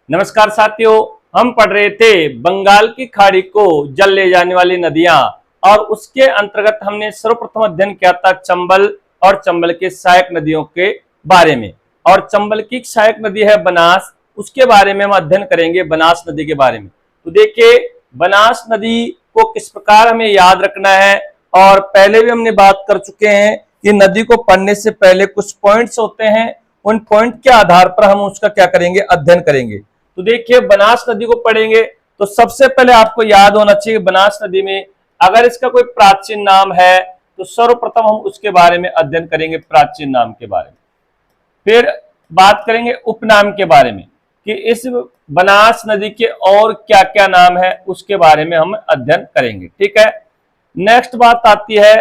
नमस्कार साथियों, हम पढ़ रहे थे बंगाल की खाड़ी को जल ले जाने वाली नदियां और उसके अंतर्गत हमने सर्वप्रथम अध्ययन किया था चंबल और चंबल के सहायक नदियों के बारे में। और चंबल की सहायक नदी है बनास, उसके बारे में हम अध्ययन करेंगे बनास नदी के बारे में। तो देखिए बनास नदी को किस प्रकार हमें याद रखना है, और पहले भी हमने बात कर चुके हैं कि नदी को पढ़ने से पहले कुछ पॉइंट्स होते हैं, उन पॉइंट के आधार पर हम उसका क्या करेंगे, अध्ययन करेंगे। तो देखिए बनास नदी को पढ़ेंगे तो सबसे पहले आपको याद होना चाहिए बनास नदी में अगर इसका कोई प्राचीन नाम है तो सर्वप्रथम हम उसके बारे में अध्ययन करेंगे, प्राचीन नाम के बारे में। फिर बात करेंगे उपनाम के बारे में कि इस बनास नदी के और क्या क्या नाम है, उसके बारे में हम अध्ययन करेंगे। ठीक है। नेक्स्ट बात आती है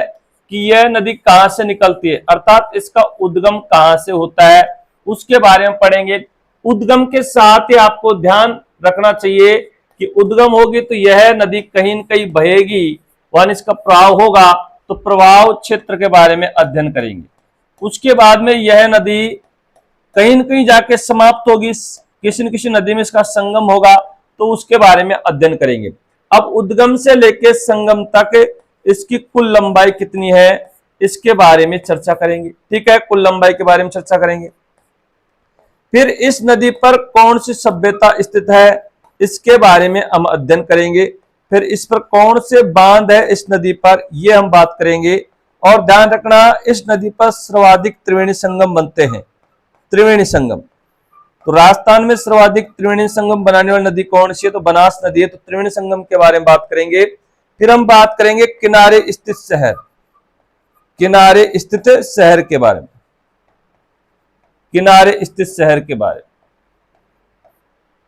कि यह नदी कहां से निकलती है, अर्थात इसका उद्गम कहां से होता है, उसके बारे में पढ़ेंगे। उद्गम के साथ ही आपको ध्यान रखना चाहिए कि उद्गम होगी तो यह नदी कहीं न कहीं बहेगी, वहां इसका प्रवाह होगा, तो प्रवाह क्षेत्र के बारे में अध्ययन करेंगे। उसके बाद में यह नदी कहीं न कहीं जाके समाप्त होगी, किसी न किसी नदी में इसका संगम होगा, तो उसके बारे में अध्ययन करेंगे। अब उद्गम से लेकर संगम तक इसकी कुल लंबाई कितनी है, इसके बारे में चर्चा करेंगे। ठीक है, कुल लंबाई के बारे में चर्चा करेंगे। फिर इस नदी पर कौन सी सभ्यता स्थित है, इसके बारे में हम अध्ययन करेंगे। फिर इस पर कौन से बांध है इस नदी पर, यह हम बात करेंगे। और ध्यान रखना इस नदी पर सर्वाधिक त्रिवेणी संगम बनते हैं, त्रिवेणी संगम। तो राजस्थान में सर्वाधिक त्रिवेणी संगम बनाने वाली नदी कौन सी है, तो बनास नदी है। तो त्रिवेणी संगम के बारे में बात करेंगे। फिर हम बात करेंगे किनारे स्थित शहर, किनारे स्थित शहर के बारे में, किनारे स्थित शहर के बारे में।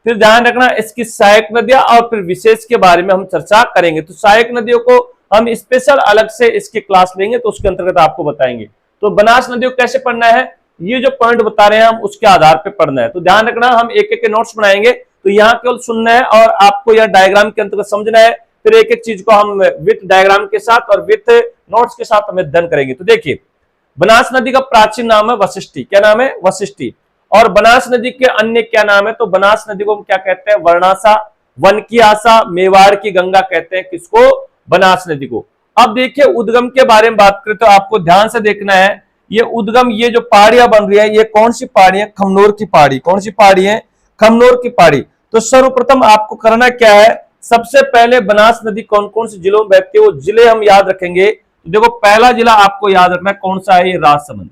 फिर ध्यान रखना इसकी सहायक नदियां और फिर विशेष के बारे में हम चर्चा करेंगे। तो सहायक नदियों को हम स्पेशल अलग से इसकी क्लास लेंगे, तो उसके अंतर्गत आपको बताएंगे। तो बनास नदियों को कैसे पढ़ना है, ये जो पॉइंट बता रहे हैं हम उसके आधार पर पढ़ना है। तो ध्यान रखना हम एक एक के नोट्स बनाएंगे, तो यहाँ केवल सुनना है और आपको यह डायग्राम के अंतर्गत समझना है। फिर एक एक चीज को हम विथ डायग्राम के साथ और विथ नोट्स के साथ हम अध्ययन करेंगे। तो देखिए बनास नदी का प्राचीन नाम है वशिष्ठी। क्या नाम है, वशिष्ठी। और बनास नदी के अन्य क्या नाम है, तो बनास नदी को हम क्या कहते हैं, वर्णासा, वन की आशा, मेवाड़ की गंगा कहते हैं किसको, बनास नदी को। अब देखिए उद्गम के बारे में बात करें तो आपको ध्यान से देखना है, ये उद्गम, ये जो पहाड़ियां बन रही है, ये कौन सी पहाड़ी है, खमनोर की पहाड़ी। कौन सी पहाड़ी है, खमनोर की पहाड़ी। तो सर्वप्रथम आपको करना क्या है, सबसे पहले बनास नदी कौन कौन से जिलों में बहती है वो जिले हम याद रखेंगे। तो देखो पहला जिला आपको याद रखना है कौन सा है, ये राजसमंद।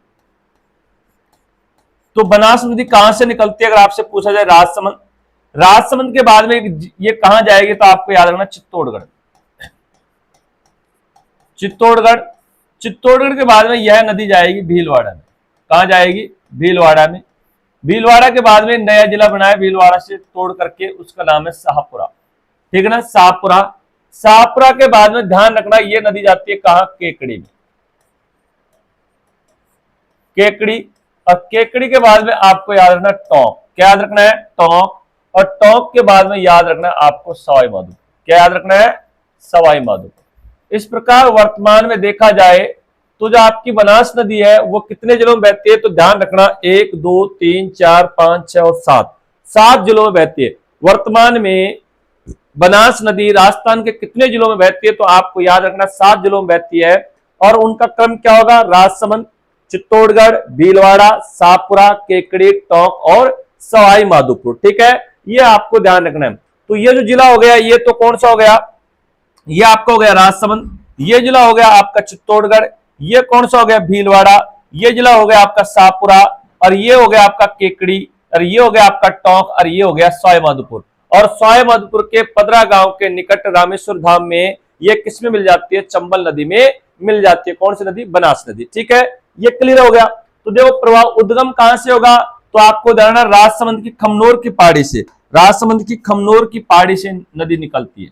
तो बनास नदी कहां से निकलती है, अगर आपसे पूछा जाए राजसमंद। राजसमंद के बाद में ये कहां जाएगी, तो आपको याद रखना चित्तौड़गढ़, चित्तौड़गढ़। चित्तौड़गढ़ के बाद में यह नदी जाएगी भीलवाड़ा में। कहां जाएगी, भीलवाड़ा में। भीलवाड़ा के बाद में नया जिला बनाया भीलवाड़ा से तोड़ करके, उसका नाम है शाहपुरा। ठीक है ना, शाहपुरा। शाहपुरा के बाद में ध्यान रखना ये नदी जाती है कहां, केकड़ी में, केकड़ी। और केकड़ी के बाद में आपको याद रखना टोंक। क्या याद रखना है, टोंक। और टोंक के बाद में याद रखना है आपको सवाई माधोपुर। क्या याद रखना है, सवाई माधोपुर। इस प्रकार वर्तमान में देखा जाए तो जो आपकी बनास नदी है वो कितने जिलों में बहती है, तो ध्यान रखना 1 2 3 4 5 6 और 7, 7 जिलों में बहती है। वर्तमान में बनास नदी राजस्थान के कितने जिलों में बहती है, तो आपको याद रखना 7 जिलों में बहती है। और उनका क्रम क्या होगा, राजसमंद, चित्तौड़गढ़, भीलवाड़ा, शाहपुरा, केकड़ी, टोंक और सवाई माधोपुर। ठीक है, ये आपको ध्यान रखना है। तो ये जो जिला हो गया ये तो कौन सा हो गया, ये आपका हो गया राजसमंद। ये जिला हो गया आपका चित्तौड़गढ़। ये कौन सा हो गया, भीलवाड़ा। ये जिला हो गया आपका शाहपुरा। और ये हो गया आपका केकड़ी। और ये हो गया आपका टोंक। और ये हो गया सवाई माधोपुर। और सवाई माधोपुर के पदरा गांव के निकट रामेश्वर धाम में ये किसमें मिल जाती है, चंबल नदी में मिल जाती है। कौन सी नदी, बनास नदी। ठीक है, ये क्लियर हो गया। तो देखो प्रवाह उद्गम कहां से होगा, तो आपको ध्यान रखना राजसमंद की खमनोर की पहाड़ी से, राजसमंद की खमनोर की पहाड़ी से नदी निकलती है।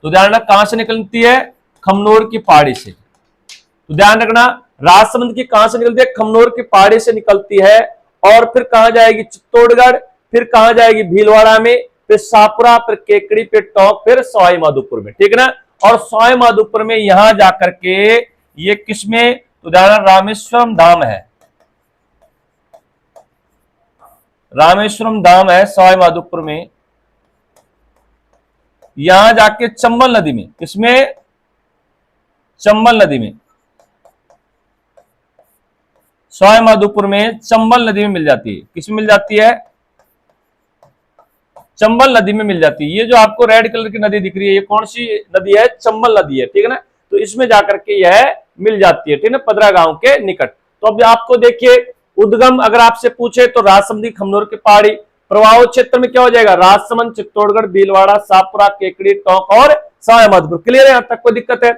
तो ध्यान रखना कहां से निकलती है, खमनोर की पहाड़ी से। तो ध्यान रखना राजसमंद की कहां से निकलती है, खमनोर की पहाड़ी से निकलती है। और फिर कहां जाएगी, चित्तौड़गढ़। फिर कहां जाएगी, भीलवाड़ा में। फिर शाहपुरा, फिर केकड़ी, फिर टोंक, फिर सवाई माधोपुर में। ठीक है ना। और सवाई माधोपुर में यहां जाकर के ये किसमें, तो ध्यान रामेश्वरम धाम है, रामेश्वरम धाम है सवाई माधोपुर में। यहां जाके चंबल नदी में, किसमें? चंबल नदी में, सवाई माधोपुर में चंबल नदी में मिल जाती है। किसमें मिल जाती है? चंबल नदी में मिल जाती है। ये जो आपको रेड कलर की नदी दिख रही है, ये कौन सी नदी है? चंबल नदी है, ठीक है ना। तो इसमें जाकर के यह मिल जाती है, ठीक है ना, पदरा गांव के निकट। तो अब आपको देखिए उद्गम अगर आपसे पूछे तो राजसमंदी, खमनोर की पहाड़ी। प्रवाह क्षेत्र में क्या हो जाएगा? राजसमंद, चित्तौड़गढ़, भीलवाड़ा, शाहपुरा, केकड़ी, टोंक और सवाई माधोपुर। क्लियर है? यहां तक कोई दिक्कत है?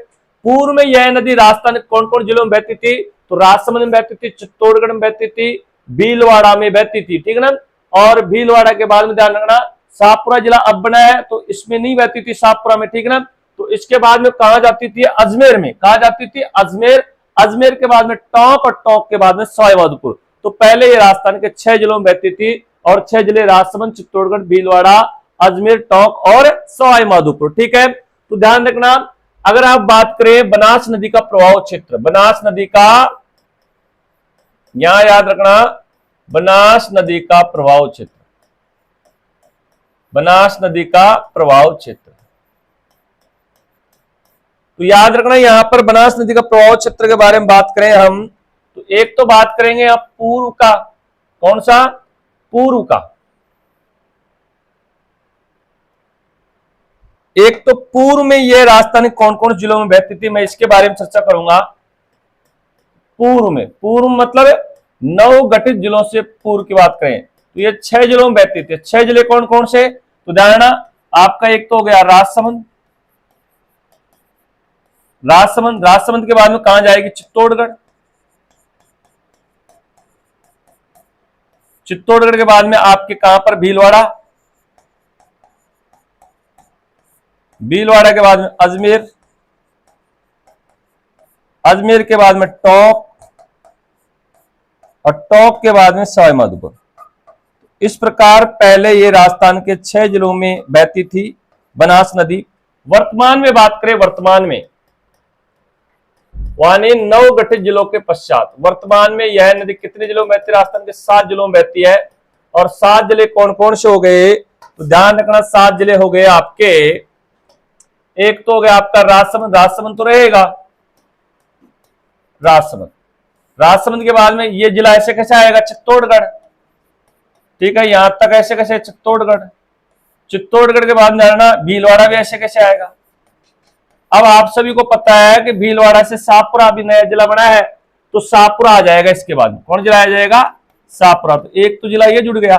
पूर्व में यह नदी राजस्थान के कौन कौन जिलों में बहती थी? तो राजसमंद में बहती थी, चित्तौड़गढ़ में बहती थी, भीलवाड़ा में बहती थी, ठीक है ना। और भीलवाड़ा के बाद में ध्यान रखना शाहपुरा जिला अब बना है, तो इसमें नहीं बहती थी शाहपुरा में, ठीक है ना। तो इसके बाद में कहा जाती थी? अजमेर में। कहा जाती थी? अजमेर। अजमेर के बाद में टोंक और टोंक के बाद में सवाई माधोपुर। तो पहले ये राजस्थान के 6 जिलों में बहती थी और 6 जिले राजसमंद, चित्तौड़गढ़, भीलवाड़ा, अजमेर, टोंक और सवाई माधोपुर, ठीक है। तो ध्यान रखना अगर आप बात करें बनास नदी का प्रवाह क्षेत्र, बनास नदी का, यहां याद रखना बनास नदी का प्रवाह क्षेत्र, बनास नदी का प्रवाह क्षेत्र। तो याद रखना यहां पर बनास नदी का प्रवाह क्षेत्र के बारे में बात करें हम, तो एक तो बात करेंगे आप पूर्व का। कौन सा? पूर्व का। एक तो पूर्व में ये राजस्थान के कौन कौन जिलों में बहती थी, मैं इसके बारे में चर्चा करूंगा। पूर्व में, पूर्व मतलब 9 गठित जिलों से पूर्व की बात करें तो ये 6 जिलों में बहती थी। 6 जिले कौन कौन से? तो ध्यान आपका एक तो हो गया राजसमंद, राजसमंद, राजसमंद के बाद में कहां जाएगी? चित्तौड़गढ़, चित्तौड़गढ़ के बाद में आपके कहां पर? भीलवाड़ा, भीलवाड़ा के बाद में अजमेर, अजमेर के बाद में टोंक और टोंक के बाद में सवाई माधोपुर। इस प्रकार पहले ये राजस्थान के 6 जिलों में बहती थी बनास नदी। वर्तमान में बात करें, वर्तमान में यानी 9 गठित जिलों के पश्चात वर्तमान में यह नदी कितने जिलों में बहती है? राजस्थान के 7 जिलों में बहती है। और 7 जिले कौन कौन से हो गए? तो ध्यान रखना 7 जिले हो गए आपके, एक तो हो गया आपका राजसमंद, राजसमंद तो रहेगा राजसमंद। राजसमंद के बाद में ये जिला ऐसे कैसे आएगा? चित्तौड़गढ़, ठीक है, यहां तक ऐसे कैसे? चित्तौड़गढ़। चित्तौड़गढ़ के बाद में भीलवाड़ा भी ऐसे कैसे आएगा? अब आप सभी को पता है कि भीलवाड़ा से शाहपुरा भी नया जिला बना है, तो शाहपुरा आ जाएगा। इसके बाद कौन जिला आ जाएगा? शाहपुरा। तो एक तो जिला ये जुड़ गया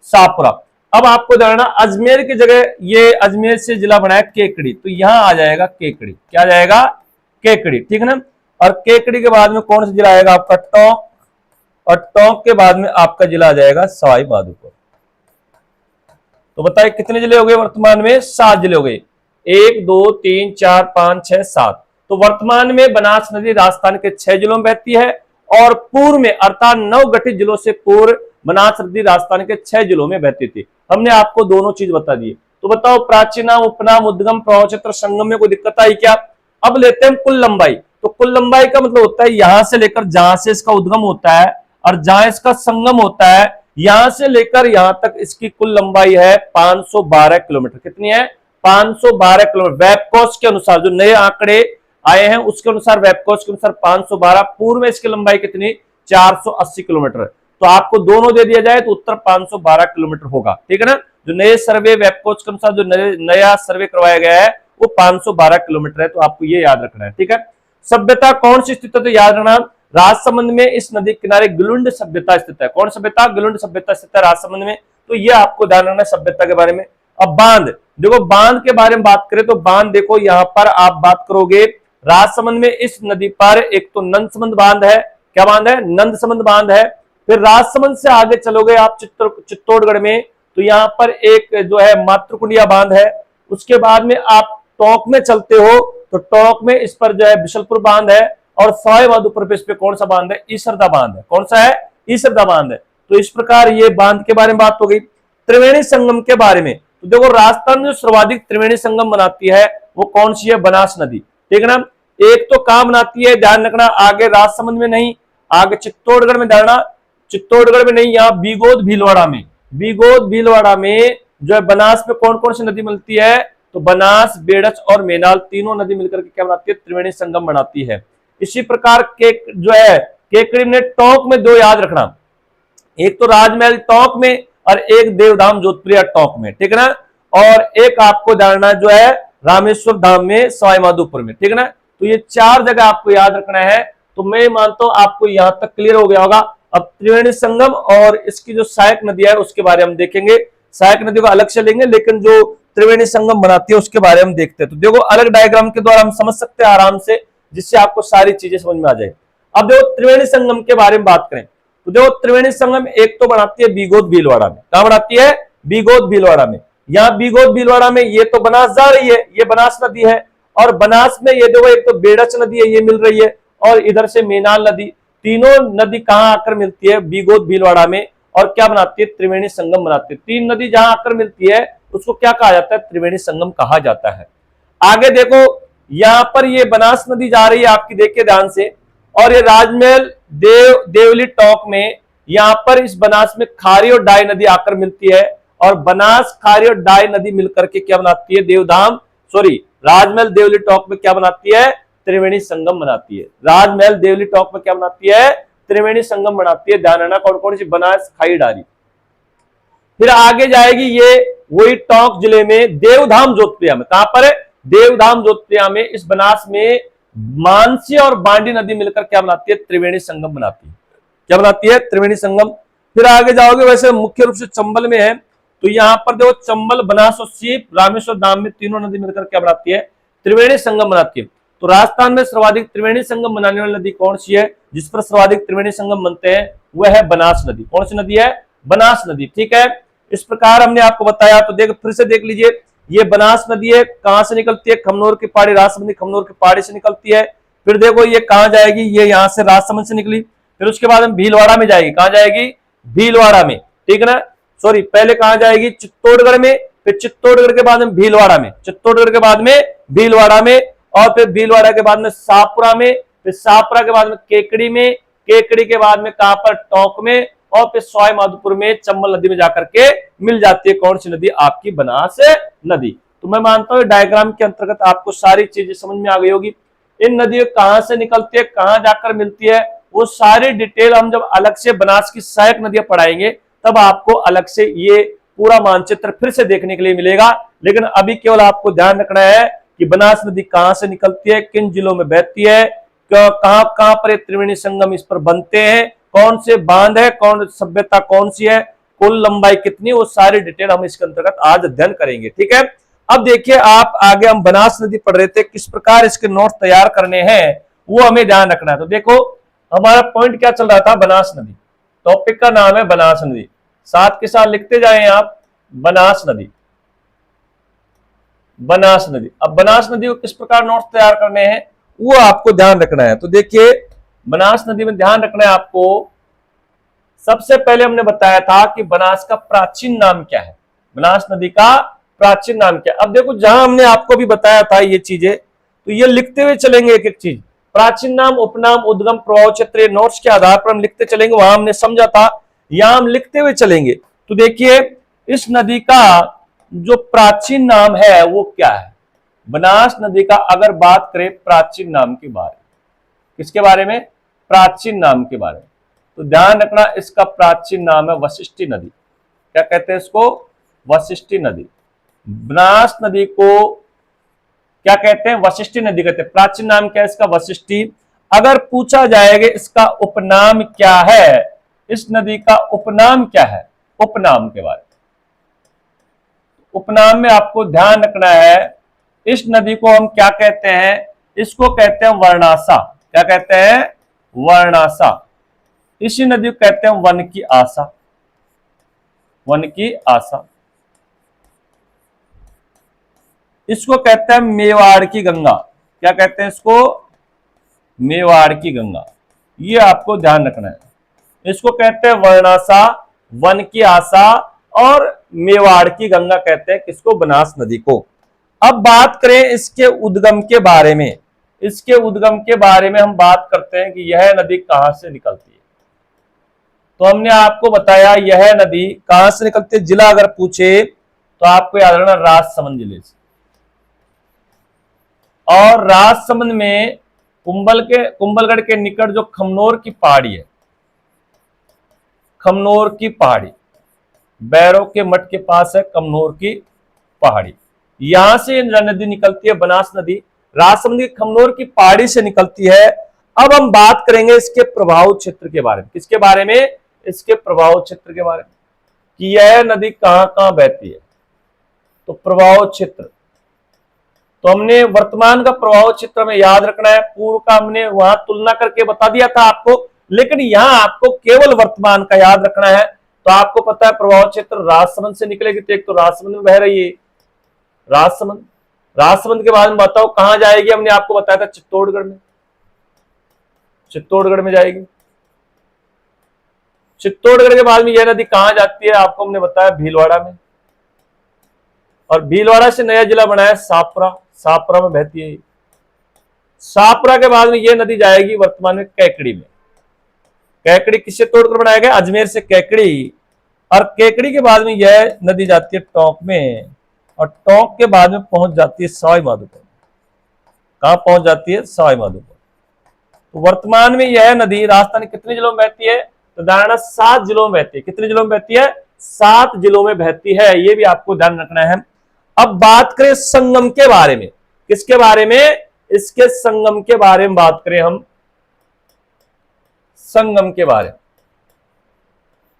शाहपुरा। अब आपको जानना अजमेर की जगह ये अजमेर से जिला बना है केकड़ी, तो यहां आ जाएगा केकड़ी। क्या आ जाएगा? केकड़ी, ठीक है ना। और केकड़ी के बाद में कौन सा जिला आएगा? आपका टोंक, और टोंक के बाद में आपका जिला आ जाएगा सवाई माधोपुर। तो बताइए कितने जिले हो गए वर्तमान में? 7 जिले हो गए। 1 2 3 4 5 6 7। तो वर्तमान में बनास नदी राजस्थान के 6 जिलों में बहती है और पूर्व में अर्थात 9 गठित जिलों से पूर्व बनास नदी राजस्थान के 6 जिलों में बहती थी। हमने आपको दोनों चीज बता दी। तो बताओ प्राचीन नाम, उपनाम, उद्गम, प्रवाह क्षेत्र, संगम में कोई दिक्कत आई क्या? अब लेते हैं कुल लंबाई। तो कुल लंबाई का मतलब होता है यहां से लेकर जहां से इसका उद्गम होता है और जहां इसका संगम होता है, यहां से लेकर यहां तक इसकी कुल लंबाई है 512 किलोमीटर। कितनी है? 512 किलोमीटर। वेबकोस्ट के अनुसार जो नए आंकड़े आए हैं उसके अनुसार, वेबकोस्ट के अनुसार 512। पूर्व में इसकी लंबाई कितनी? 480 किलोमीटर। तो आपको दोनों दे दिया जाए तो उत्तर 512 किलोमीटर होगा, ठीक है ना। जो नए सर्वे वेबकोस्ट के अनुसार जो नया सर्वे करवाया गया है वो 512 किलोमीटर है। तो आपको ये याद रखना है, ठीक है। सभ्यता कौन सी स्थित है? तो याद रखना राजसमंद में इस नदी किनारे गुलुंड सभ्यता स्थित है। कौन सभ्यता? गुलुंड सभ्यता स्थित है राजसमंद में। तो ये आपको ध्यान रखना सभ्यता के बारे में। अब बांध, देखो बांध के बारे में बात करें तो बांध देखो यहां पर आप बात करोगे राजसमंद में इस नदी पर एक तो नंदसमंद बांध है। क्या बांध है? नंदसमंद बांध है। फिर राजसमंद से आगे चलोगे आप चित्तौड़गढ़ में तो यहां पर एक जो है मातृकुंडिया बांध है। उसके बाद में आप टोंक में चलते हो तो टोंक में इस पर जो है बिशलपुर बांध है और सवाई माधोपुर पे इस पे कौन सा बांध है? ईसरदा बांध है। कौन सा है? ईसरदा बांध है। तो इस प्रकार ये बांध के बारे में बात हो गई। त्रिवेणी संगम के बारे में तो देखो राजस्थान में जो सर्वाधिक त्रिवेणी संगम बनाती है वो कौन सी है? बनास नदी, ठीक है ना। एक तो कहां बनाती है? ध्यान रखना आगे राजसमंद में नहीं, आगे चित्तौड़गढ़ में। ध्यान चित्तौड़गढ़ में नहीं, यहाँ बीगोद भीलवाड़ा में, बीगोद भीलवाड़ा में जो है बनास में कौन कौन सी नदी मिलती है, तो बनास, बेड़च और मेनाल तीनों नदी मिलकर के क्या बनाती है, त्रिवेणी संगम बनाती है। इसी प्रकार के जो है केकड़ी ने टोंक में दो याद रखना, एक तो राजमहल टोंक में और एक देवधाम जोधपुरिया टोंक में, ठीक है ना। और एक आपको जानना जो है रामेश्वर धाम में सवाई माधोपुर में, ठीक है ना। तो ये चार जगह आपको याद रखना है। तो मैं मानता हूं आपको यहां तक क्लियर हो गया होगा। अब त्रिवेणी संगम और इसकी जो सहायक नदी है उसके बारे में हम देखेंगे। सहायक नदी को अलग से लेंगे, लेकिन जो त्रिवेणी संगम बनाती है उसके बारे में देखते हैं। तो देखो अलग डायग्राम के द्वारा हम समझ सकते हैं आराम से, जिससे आपको सारी चीजें समझ में आ जाए। अब देखो त्रिवेणी संगम के बारे में बात करें तो देखो त्रिवेणी संगम एक तो बनाती है बीगोद भीलवाड़ा में, कहां बनाती है, बीगोद भीलवाड़ा में। यहाँ बीगोद भीलवाड़ा में ये तो बनास जा रही है, ये बनास नदी है, और बनास में ये देखो एक तो बेड़च नदी है ये मिल रही है, और इधर से मेनाल नदी, तीनों नदी कहां आकर मिलती है, बीगोद भीलवाड़ा में, और क्या बनाती है, त्रिवेणी संगम बनाती है। तीन नदी जहां आकर मिलती है उसको क्या कहा जाता है, त्रिवेणी संगम कहा जाता है। आगे देखो यहां पर ये बनास नदी जा रही है आपकी, देखिए ध्यान से, और ये राजमहल देवली टोंक में, यहां पर इस बनास में खारी और डाई नदी आकर मिलती है, और बनास, खारी और डाई नदी मिलकर के क्या बनाती है, देवधाम, सॉरी राजमहल देवली टोंक में क्या बनाती है, त्रिवेणी संगम बनाती है। राजमहल देवली टोंक में क्या बनाती है, त्रिवेणी संगम बनाती है। ध्यान रखना कौन कौन सी, बनास, खाई, डारी। फिर आगे जाएगी ये वही टोंक जिले में देवधाम जोधपुरिया में, कहां पर है, देवधाम जोधपुरिया में, इस बनास में मानसी और बांडी नदी मिलकर क्या बनाती है, त्रिवेणी संगम बनाती है। क्या बनाती है, त्रिवेणी संगम। फिर आगे जाओगे, वैसे मुख्य रूप से चंबल में है, तो यहां पर देखो चंबल, बनास और सीप, रामेश्वर धाम में तीनों नदी मिलकर क्या बनाती है, त्रिवेणी संगम बनाती है। तो राजस्थान में सर्वाधिक त्रिवेणी संगम बनाने वाली नदी कौन सी है, जिस पर सर्वाधिक त्रिवेणी संगम बनते हैं, वह है बनास नदी। कौन सी नदी है, बनास नदी, ठीक है। इस प्रकार हमने आपको बताया। तो देख फिर से देख लीजिए, ये बनास नदी है, कहां से निकलती है, खमनोर की पहाड़ी, राजसमंद खमनोर की पहाड़ी से निकलती है। फिर देखो ये कहां जाएगी, ये यहां से राजसमंद से निकली, फिर उसके बाद में भीलवाड़ा में जाएगी, कहां जाएगी, भीलवाड़ा में, ठीक है ना। सॉरी पहले कहां जाएगी, चित्तौड़गढ़ में, फिर चित्तौड़गढ़ के बाद में भीलवाड़ा में, चित्तौड़गढ़ के बाद में भीलवाड़ा में, और फिर भीलवाड़ा के बाद में शाहपुरा में, फिर शाहपुरा के बाद में केकड़ी में, केकड़ी के बाद में कहां पर, टोंक में, और फिर सवाई माधोपुर में चंबल नदी में जाकर के मिल जाती है कौन सी नदी, आपकी बनास नदी। तो मैं मानता हूं डायग्राम के अंतर्गत आपको सारी चीजें समझ में आ गई होगी। इन नदियों कहां से निकलती है, कहां जाकर मिलती है, वो सारी डिटेल हम जब अलग से बनास की सहायक नदियां पढ़ाएंगे तब आपको अलग से ये पूरा मानचित्र फिर से देखने के लिए मिलेगा। लेकिन अभी केवल आपको ध्यान रखना है कि बनास नदी कहां से निकलती है, किन जिलों में बहती है, कहां कहां पर त्रिवेणी संगम इस पर बनते हैं, कौन से बांध है, कौन सभ्यता कौन सी है, कुल लंबाई कितनी, वो सारी डिटेल हम इसके अंतर्गत आज अध्ययन करेंगे, ठीक है। अब देखिए आप आगे हम बनास नदी पढ़ रहे थे, किस प्रकार इसके नोट तैयार करने हैं वो हमें ध्यान रखना है। तो देखो हमारा पॉइंट क्या चल रहा था, बनास नदी, टॉपिक का नाम है बनास नदी, साथ के साथ लिखते जाएं आप, बनास नदी, बनास नदी। अब बनास नदी को किस प्रकार नोट तैयार करने हैं वो आपको ध्यान रखना है। तो देखिए बनास नदी में ध्यान रखना है आपको, सबसे पहले हमने बताया था कि बनास का प्राचीन नाम क्या है, बनास नदी का प्राचीन नाम क्या है। अब देखो जहां हमने आपको भी बताया था ये चीजें, तो ये लिखते हुए चलेंगे एक एक चीज, प्राचीन नाम, उपनाम, उद्गम, प्रभाव क्षेत्र, नोट्स के आधार पर हम लिखते चलेंगे। वहां हमने समझा था, यहां हम लिखते हुए चलेंगे। तो देखिए इस नदी का जो प्राचीन नाम है वो क्या है, बनास नदी का अगर बात करें प्राचीन नाम के बारे में, किसके बारे में, प्राचीन नाम के बारे में, तो ध्यान रखना इसका प्राचीन नाम है वशिष्ठी नदी। क्या कहते हैं इसको, वशिष्ठी नदी। बनास नदी को क्या कहते हैं, वशिष्ठी नदी कहते हैं। प्राचीन नाम क्या है इसका, वशिष्ठी। अगर पूछा जाएगा इसका उपनाम क्या है, इस नदी का उपनाम क्या है, उपनाम के बारे में, उपनाम में आपको ध्यान रखना है, इस नदी को हम क्या कहते हैं, इसको कहते हैं वर्णासा। क्या कहते हैं, वर्णासा। इसी नदी को कहते हैं वन की आशा, वन की आशा। इसको कहते हैं मेवाड़ की गंगा। क्या कहते हैं इसको, मेवाड़ की गंगा। ये आपको ध्यान रखना है, इसको कहते हैं वर्णासा, वन की आशा और मेवाड़ की गंगा कहते हैं किसको, बनास नदी को। अब बात करें इसके उद्गम के बारे में, इसके उद्गम के बारे में हम बात करते हैं कि यह नदी कहां से निकलती है। तो हमने आपको बताया यह नदी कहां से निकलती है, जिला अगर पूछे तो आपको याद रखना राजसमंद जिले से। और राजसमंद में कुंभलगढ़ के निकट जो खमनोर की पहाड़ी है, खमनोर की पहाड़ी, बैरों के मठ के पास है खमनोर की पहाड़ी, यहां से नदी निकलती है बनास नदी, राजसमंद की खमनोर की पहाड़ी से निकलती है। अब हम बात करेंगे इसके प्रभाव क्षेत्र के बारे में। किसके बारे में? इसके प्रभाव क्षेत्र के बारे में, कि यह नदी कहां कहां बहती है। तो प्रभाव क्षेत्र, तो हमने वर्तमान का प्रभाव क्षेत्र में याद रखना है, पूर्व का हमने वहां तुलना करके बता दिया था आपको, लेकिन यहां आपको केवल वर्तमान का याद रखना है। तो आपको पता है प्रभाव क्षेत्र राजसमंद से निकलेगी, तो एक तो राजसमंद में बह रही है राजसमंद, राजसमंद के बाद में बताओ कहां जाएगी, हमने आपको बताया था चित्तौड़गढ़ में, चित्तौड़गढ़ में जाएगी। चित्तौड़गढ़ के बाद में यह नदी कहां जाती है, आपको हमने बताया भीलवाड़ा में, और भीलवाड़ा से नया जिला बनाया सापरा, सापरा में बहती है। सापरा के बाद में यह नदी जाएगी वर्तमान में कैकड़ी में। कैकड़ी किससे तोड़कर बनाया गया? अजमेर से कैकड़ी, और कैकड़ी के बाद में यह नदी जाती है टोंक में, और टोंक के बाद में पहुंच जाती है सवाई माधोपुर। कहां पहुंच जाती है? सवाई माधोपुर। तो वर्तमान में यह नदी राजस्थान के कितने जिलों में बहती है? तो धारणा 7 जिलों में बहती है। कितने जिलों में बहती है? 7 जिलों में बहती है, ये भी आपको ध्यान रखना है। अब बात करें संगम के बारे में। किसके बारे में? इसके संगम के बारे में बात करें हम, संगम के बारे में।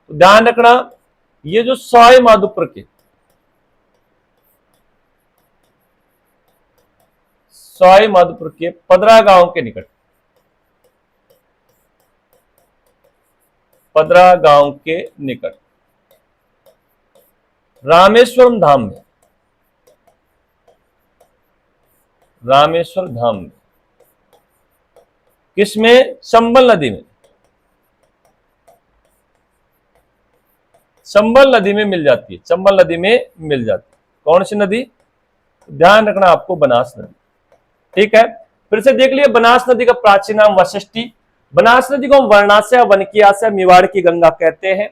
तो ध्यान रखना, ये जो सवाई माधोपुर के, सवाई माधोपुर के पदरा गांव के निकट, पदरा गांव के निकट रामेश्वरम धाम में, रामेश्वर धाम में, किसमें? चंबल नदी में, चंबल नदी में मिल जाती है, चंबल नदी में मिल जाती है। कौन सी नदी? ध्यान रखना आपको, बनास नदी। ठीक है, फिर से देख लिया, बनास नदी का प्राचीन नाम वशिष्ठी। बनास नदी को वर्णाशय, वनकियाशय, मेवाड़ की गंगा कहते हैं।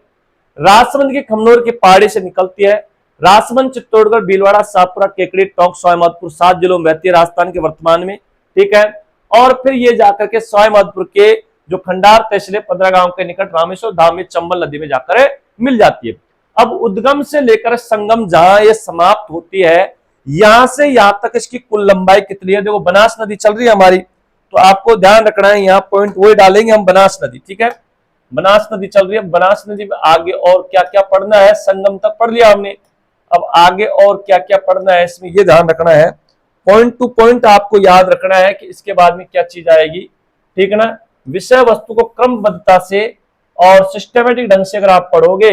राजसमंद की खमनोर की पहाड़ी से निकलती है। राजसमंद, चित्तौड़गढ़, भीलवाड़ा, शाहपुरा, केकड़ी, टोंक, सवाई माधोपुर 7 जिलों में बहती है राजस्थान के वर्तमान में। ठीक है, और फिर ये जाकर के सवाई माधोपुर के जो खंडार तहसील 15 गांव के निकट रामेश्वर धाम में चंबल नदी में जाकर मिल जाती है। अब उद्गम से लेकर संगम जहां ये समाप्त होती है, यहां से यहां तक इसकी कुल लंबाई कितनी है? देखो बनास नदी चल रही है हमारी, तो आपको ध्यान रखना है, यहाँ पॉइंट वही डालेंगे हम, बनास नदी। ठीक है, बनास नदी चल रही है। बनास नदी में आगे और क्या क्या पढ़ना है? संगम तक पढ़ लिया हमने, अब आगे और क्या क्या पढ़ना है इसमें ये ध्यान रखना है। पॉइंट टू पॉइंट आपको याद रखना है कि इसके बाद में क्या चीज आएगी। ठीक है ना, विषय वस्तु को क्रमबद्धता से और सिस्टमेटिक ढंग से अगर आप पढ़ोगे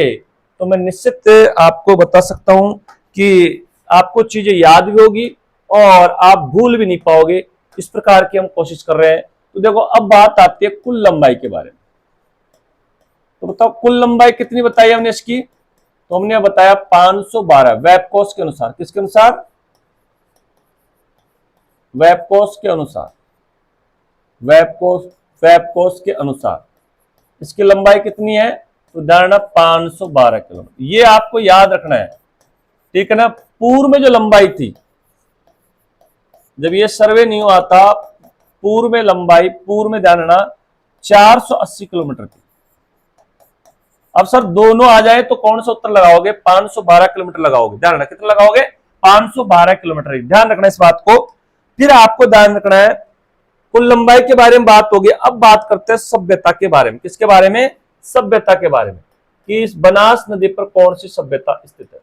तो मैं निश्चित आपको बता सकता हूं कि आपको चीजें याद भी होगी और आप भूल भी नहीं पाओगे। इस प्रकार की हम कोशिश कर रहे हैं। तो देखो, अब बात आती है कुल लंबाई के बारे में। तो बताओ कुल लंबाई कितनी बताई हमने इसकी? तो हमने बताया 512 वेबकोस के अनुसार। किसके अनुसार? वेबकोस के अनुसार, वेबकोस के अनुसार इसकी लंबाई कितनी है? तो धारणा 512 किलोमीटर, ये आपको याद रखना है। ठीक है ना, पूर्व में जो लंबाई थी, जब ये सर्वे नहीं हुआ था, पूर्व में लंबाई, पूर्व में ध्यान रखना 480 किलोमीटर थी। अब सर दोनों आ जाए तो कौन सा उत्तर लगाओगे? 512 किलोमीटर लगाओगे। ध्यान रखना, कितना लगाओगे? 512 किलोमीटर। ध्यान रखना इस बात को। फिर आपको ध्यान रखना है, कुल लंबाई के बारे में बात होगी। अब बात करते हैं सभ्यता के बारे में। किसके बारे में? सभ्यता के बारे में, कि इस बनास नदी पर कौन सी सभ्यता स्थित है।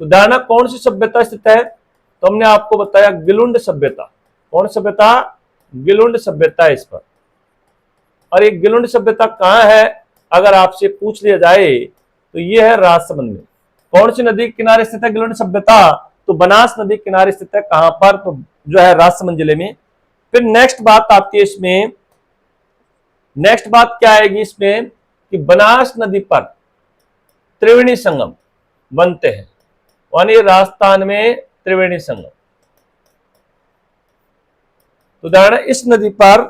तो ध्यान, कौन सी सभ्यता स्थित है? तो हमने आपको बताया गिलुंड सभ्यता। कौन सभ्यता? गिलुंड सभ्यता है इस पर। और एक गिलुंड सभ्यता कहां है अगर आपसे पूछ लिया जाए तो ये है राजसमंद में। कौन सी नदी के किनारे स्थित है गिलुंड सभ्यता? तो बनास नदी के किनारे स्थित है। कहां पर? तो जो है राजसमंद जिले में। फिर नेक्स्ट बात आती है इसमें, नेक्स्ट बात क्या आएगी इसमें, कि बनास नदी पर त्रिवेणी संगम बनते हैं, यानी राजस्थान में त्रिवेणी संगम। तो उदाहरण, इस नदी पर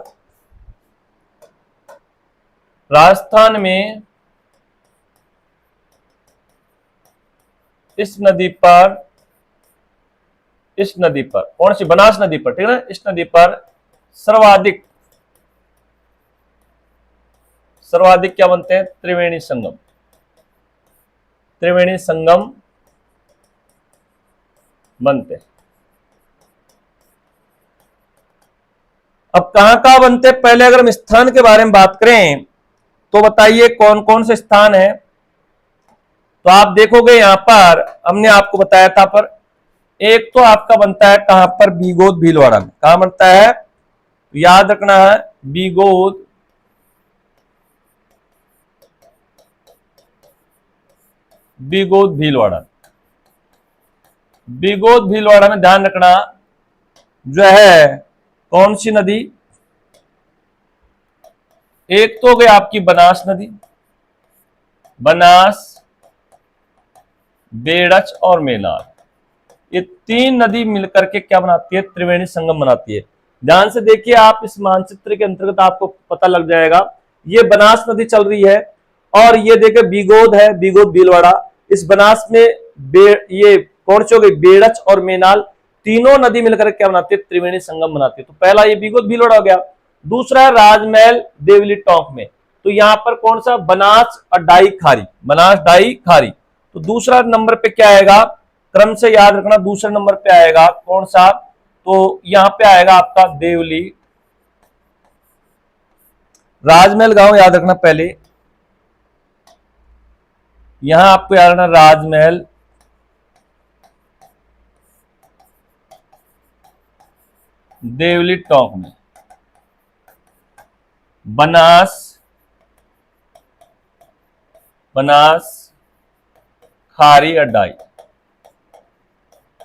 राजस्थान में इस नदी पर कौन सी, बनास नदी पर, ठीक है ना, इस नदी पर सर्वाधिक क्या बनते हैं, त्रिवेणी संगम बनते हैं। अब कहां बनते हैं, पहले अगर हम स्थान के बारे में बात करें तो बताइए कौन कौन से स्थान है। तो आप देखोगे यहां पर हमने आपको बताया था, पर एक तो आपका बनता है कहां पर, बीगोद भीलवाड़ा में। कहां बनता है, याद रखना है, बीगोद भीलवाड़ा में ध्यान रखना जो है कौन सी नदी, एक तो हो गई आपकी बनास नदी, बनास, बेड़च और मेनार, ये तीन नदी मिलकर के क्या बनाती है, त्रिवेणी संगम बनाती है। ध्यान से देखिए आप, इस मानचित्र के अंतर्गत आपको पता लग जाएगा, ये बनास नदी चल रही है और ये देखिए बीगोद है, बीगोद भीलवाड़ा। इस बनास में ये कौन सी हो गई, बेड़च और मेनाल, तीनों नदी मिलकर क्या बनाती है, त्रिवेणी संगम बनाती है। तो पहला ये बीगोद भीलवाड़ा हो गया। दूसरा है राजमहल देवली टोंक में, तो यहां पर कौन सा, बनास डाई खारी। तो दूसरा नंबर पे क्या आएगा, क्रम से याद रखना, दूसरे नंबर पे आएगा कौन सा, तो यहां पे आएगा आपका देवली। राजमहल गांव याद रखना पहले, यहां आपको याद रखना राजमहल, देवली टोंक में, बनास खारी और डाई,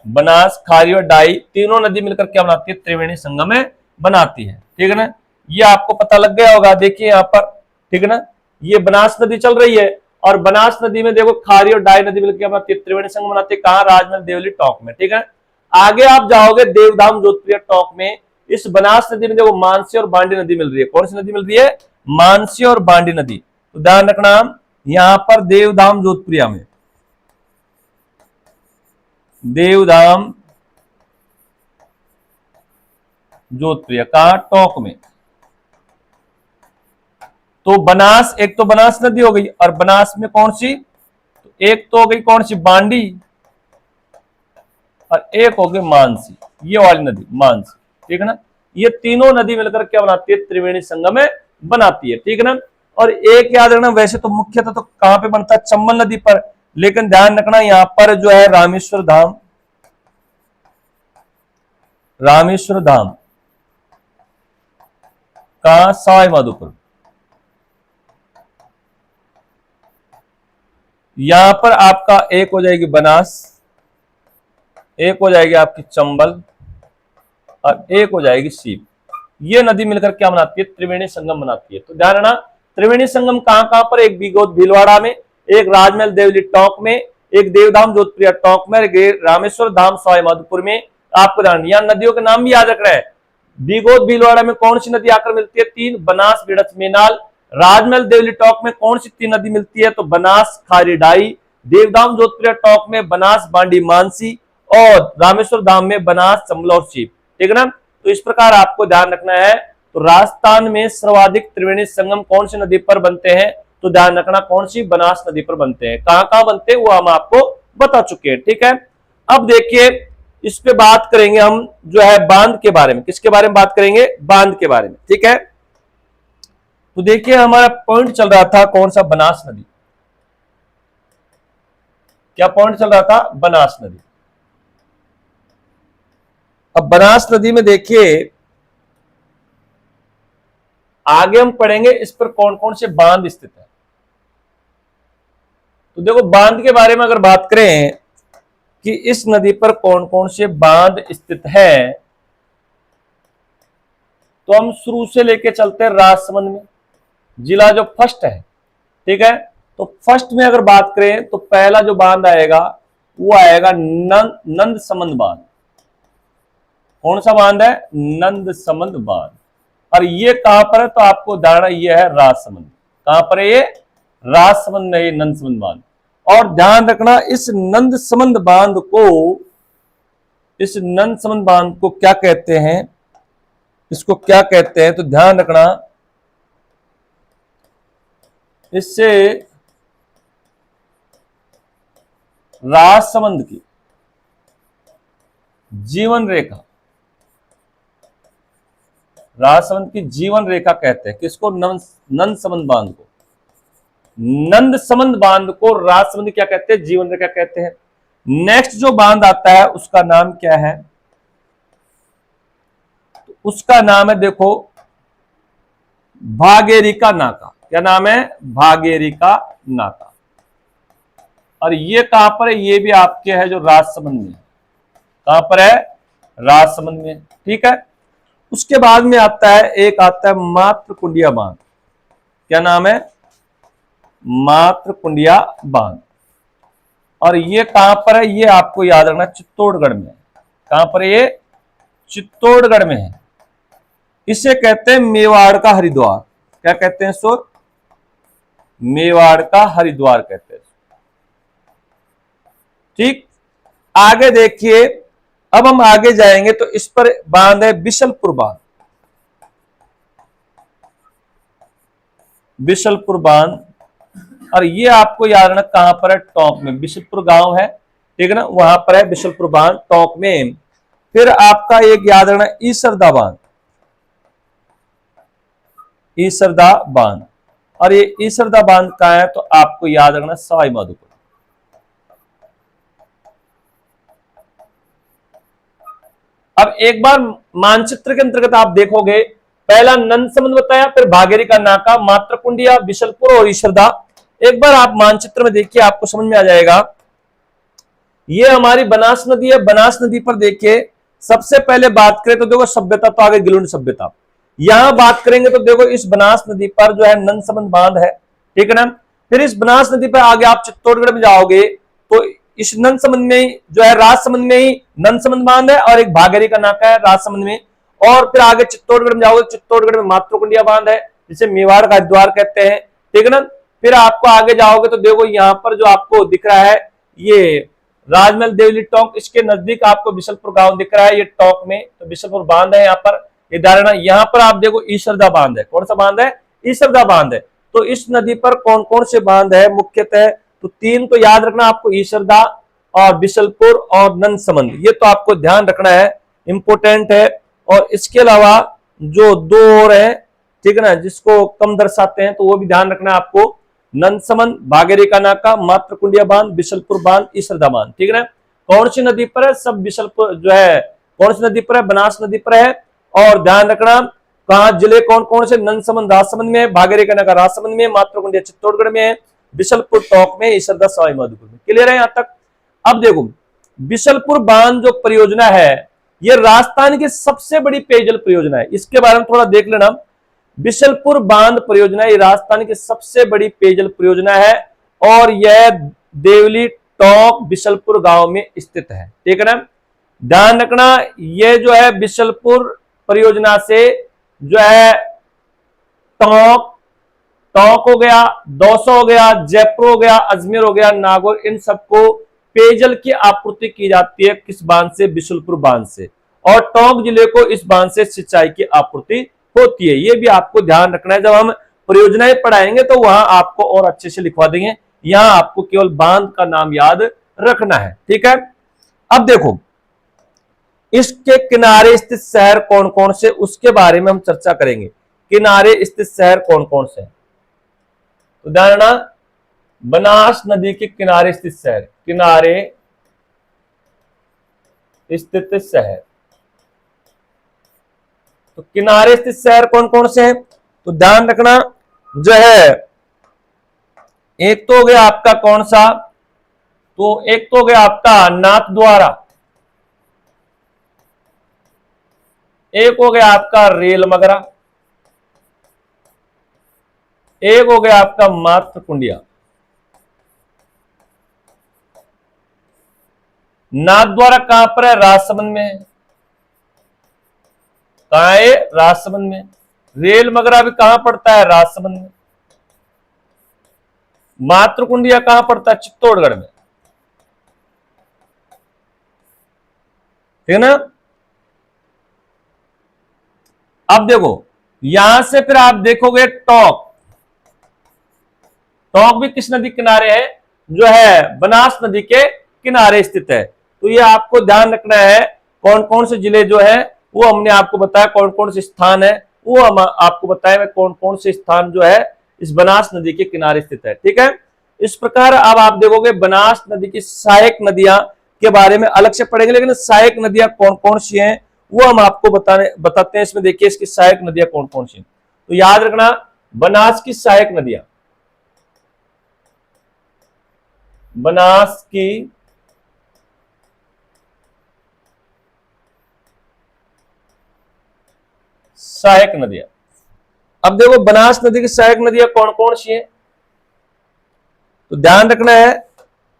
बनास खारी और डाई तीनों नदी मिलकर क्या बनाती है, त्रिवेणी संगम में बनाती है। ठीक है ना, ये आपको पता लग गया होगा। देखिए यहां पर, ठीक है ना, ये बनास नदी चल रही है और बनास नदी में देखो खारी और डाई नदी मिलकर क्या बनाती है, त्रिवेणी संगम बनाती है। कहां, राजमहल देवली टोंक में। ठीक है, आगे आप जाओगे देवधाम जोधपुर टोंक में, इस बनास नदी में देखो मानसी और बांडी नदी मिल रही है। कौन सी नदी मिल रही है, मानसी और बांडी नदी। तो ध्यान रखना यहां पर देवधाम जोधपुरिया में, देवधाम जोधपुरिया, कहा, टोंक में। तो बनास, एक तो बनास नदी हो गई और बनास में कौन सी, तो एक तो हो गई कौन सी, बांडी, और एक हो गई मानसी, ये वाली नदी मानसी। ठीक है ना, ये तीनों नदी मिलकर क्या बनाती है, त्रिवेणी संगम में बनाती है। ठीक है ना, और एक याद रखना, वैसे तो मुख्यतः तो कहां पे बनता है, चंबल नदी पर, लेकिन ध्यान रखना यहां पर जो है रामेश्वर धाम का सवाई माधोपुर, यहां पर आपका एक हो जाएगी बनास, एक हो जाएगी आपकी चंबल और एक हो जाएगी सीप। ये नदी मिलकर क्या बनाती है, त्रिवेणी संगम बनाती है। तो ध्यान रखना, त्रिवेणी संगम कहां पर, एक बीगोद भीलवाड़ा में, एक राजमहल देवली टोंक में, एक देवधाम जोधपुरिया टोंक में, एक रामेश्वर धाम सवाई माधोपुर में। आपको ध्यान, यहां नदियों के नाम भी याद रख रहे हैं। बीगोद भीलवाड़ा में कौन सी नदी आकर मिलती है, तीन, बनास, बेड़च, मेनाल। राजमहल देवली टोंक में कौन सी तीन नदी मिलती है, तो बनास, खारी, डाई। देवधाम जोधपुरिया टोंक में बनास, बांडी, मानसी, और रामेश्वर धाम में बनास, चंबल और सीप। ठीक है ना, तो इस प्रकार आपको ध्यान रखना है। तो राजस्थान में सर्वाधिक त्रिवेणी संगम कौन सी नदी पर बनते हैं, तो ध्यान रखना कौन सी, बनास नदी पर बनते हैं। कहां कहां बनते हैं वो हम आपको बता चुके हैं। ठीक है, अब देखिए इस पे बात करेंगे हम जो है बांध के बारे में। किसके बारे में बात करेंगे, बांध के बारे में। ठीक है, तो देखिए हमारा पॉइंट चल रहा था कौन सा, बनास नदी। क्या पॉइंट चल रहा था, बनास नदी। अब बनास नदी में देखिए आगे हम पढ़ेंगे इस पर कौन कौन से बांध स्थित है। तो देखो बांध के बारे में अगर बात करें कि इस नदी पर कौन कौन से बांध स्थित है, तो हम शुरू से लेके चलते हैं राजसमंद में, जिला जो फर्स्ट है। ठीक है, तो फर्स्ट में अगर बात करें तो पहला जो बांध आएगा वो आएगा नंदसमंद बांध। कौन सा बांध है, नंदसमंद बांध। और ये कहां पर है, तो आपको धारणा ये है राजसमंद। कहां पर है ये? राजसमंद में, ये नंदसमंद बांध। और ध्यान रखना इस नंदसमंद बांध को, इस नंदसमंद बांध को क्या कहते हैं, इसको क्या कहते हैं, तो ध्यान रखना इससे राजसमंद की जीवन रेखा, राजसमंद की जीवन रेखा कहते हैं किसको? नंदसमंद बांध को। नंदसमंद बांध को राजसमंद क्या कहते हैं? जीवन रेखा कहते हैं। नेक्स्ट जो बांध आता है उसका नाम क्या है? तो उसका नाम है, देखो, भागेरी का नाका। क्या नाम है? भागेरी का नाका। और ये कहां पर है? ये भी आपके है जो राजसमंद में। कहां पर है? राजसमंद में। ठीक है। उसके बाद में आता है, एक आता है मातृकुंडिया बांध। क्या नाम है? मातृकुंडिया बांध। और ये कहां पर है? ये आपको याद रखना चित्तौड़गढ़ में। कहां पर है ये? चित्तौड़गढ़ में है। इसे कहते हैं मेवाड़ का हरिद्वार। क्या कहते हैं सो? मेवाड़ का हरिद्वार कहते हैं। ठीक। आगे देखिए, अब हम आगे जाएंगे तो इस पर बांध है बिशलपुर बांध। बिशलपुर बांध। और ये आपको याद रखना कहां पर है? टोंक में। बिशलपुर गांव है, ठीक है ना, वहां पर है बिशलपुर बांध, टोंक में। फिर आपका एक याद रखना ईसरदा बांध। ईसरदा बांध। और ये ईसरदा बांध कहां है? तो आपको याद रखना सवाई माधोपुर। अब एक बार मानचित्र के अंतर्गत आप देखोगे, पहला नंदसमंद बताया, फिर भागेरी का नाका, मातृकुंडिया, बिशलपुर और ईसरदा। एक बार आप मानचित्र में देखिए, आपको समझ में आ जाएगा। ये हमारी बनास नदी है। बनास नदी पर देखिए, सबसे पहले बात करें तो देखो सभ्यता, तो आगे गिलुंड सभ्यता। यहां बात करेंगे तो देखो इस बनास नदी पर जो है नंदसमंद बांध है, ठीक है ना। फिर इस बनास नदी पर आगे आप चित्तौड़गढ़ में जाओगे तो इस नंदसमंद में जो है, राजसमंद में ही नंदसमंद बांध है और एक भागेरी का नाका है राजसमंद में। और फिर आगे चित्तौड़गढ़ में जाओगे, चित्तौड़गढ़ में मातृकुंडिया बांध है, जिसे मेवाड़ का हरिद्वार कहते हैं, ठीक है ना। फिर आपको आगे जाओगे तो देखो यहां पर जो आपको दिख रहा है ये राजमहल देवली टोंक, इसके नजदीक आपको बिशलपुर गांव दिख रहा है, ये टोंक में, तो बिशलपुर बांध है यहाँ पर। ये धारणा, यहाँ पर आप देखो ईसरदा बांध है। कौन सा बांध है? ईसरदा बांध है। तो इस नदी पर कौन कौन से बांध है मुख्यतः? तो तीन तो याद रखना आपको, ईसरदा और बिशलपुर और नंदसमंद, ये तो आपको ध्यान रखना है, इंपोर्टेंट है। और इसके अलावा जो दो और है, ठीक है ना, जिसको कम दर्शाते हैं, तो वो भी ध्यान रखना है आपको, नंदसमंद, भागेरी का नाका, मातृकुंडिया बांध, बिशलपुर बांध, ईसरदा बांध, ठीक है ना। कौन सी नदी पर है? सब बिशलपुर जो है, कौन सी नदी पर है? बनास नदी पर है। और ध्यान रखना कहा जिले कौन कौन से? नंदसमंद राजसमंद में है, भागेरी का नाका राजसमंद में, मातृकुंडिया चित्तौड़गढ़ में है, बिशलपुर टोंक में, ईसरदा सवाई माधोपुर में। क्लियर है यहां तक? अब देखो, बिशलपुर बांध जो परियोजना है, यह राजस्थान की सबसे बड़ी पेयजल परियोजना है। इसके बारे में थोड़ा देख लेना। बिशलपुर बांध परियोजना ये राजस्थान की सबसे बड़ी पेयजल परियोजना है और यह देवली टोंक बिशलपुर गांव में स्थित है, ठीक है ना। ध्यान रखना, यह जो है बिशलपुर परियोजना से जो है टोंक हो गया, दौसा हो गया, जयपुर हो गया, अजमेर हो गया, नागौर, इन सबको पेयजल की आपूर्ति की जाती है। किस बांध से? बिशलपुर बांध से। और टोंक जिले को इस बांध से सिंचाई की आपूर्ति होती है। ये भी आपको ध्यान रखना है, जब हम परियोजनाएं पढ़ाएंगे तो वहां आपको और अच्छे से लिखवा देंगे। यहां आपको केवल बांध का नाम याद रखना है, ठीक है। अब देखो, इसके किनारे स्थित शहर कौन कौन से, उसके बारे में हम चर्चा करेंगे। किनारे स्थित शहर कौन कौन से हैं? तो ध्यान रखना, बनास नदी के किनारे स्थित शहर, किनारे स्थित शहर। तो किनारे स्थित शहर कौन कौन से हैं? तो ध्यान रखना, जो है एक तो हो गया आपका कौन सा? तो एक तो हो गया आपका नाथद्वारा, एक हो गया आपका रेलमगरा, एक हो गया आपका मातृकुंडिया। नाथद्वारा कहां पर है? राजसमंद में है। कहां है? राजसमंद में। रेलमगरा भी कहां पड़ता है? राजसमंद में। मातृकुंडिया कहां पड़ता है? चित्तौड़गढ़ में, ठीक है ना। अब देखो यहां से फिर आप देखोगे टोंक, टोंक भी किस नदी किनारे है? जो है बनास नदी के किनारे स्थित है। तो ये आपको ध्यान रखना है, कौन कौन से जिले जो है वो हमने आपको बताया, कौन कौन से स्थान है वो हम आपको बताया, कौन कौन से स्थान जो है इस बनास नदी के किनारे स्थित है, ठीक है। इस प्रकार अब आप देखोगे बनास नदी की सहायक नदियां के बारे में अलग से पढ़ेंगे, लेकिन सहायक नदियां कौन कौन सी हैं वो हम आपको बताते हैं। इसमें देखिए इसकी सहायक नदियां कौन कौन सी हैं। तो याद रखना, बनास की सहायक नदियां, बनास की सहायक नदियां। अब देखो बनास नदी की सहायक नदियां कौन कौन सी हैं, तो ध्यान रखना है,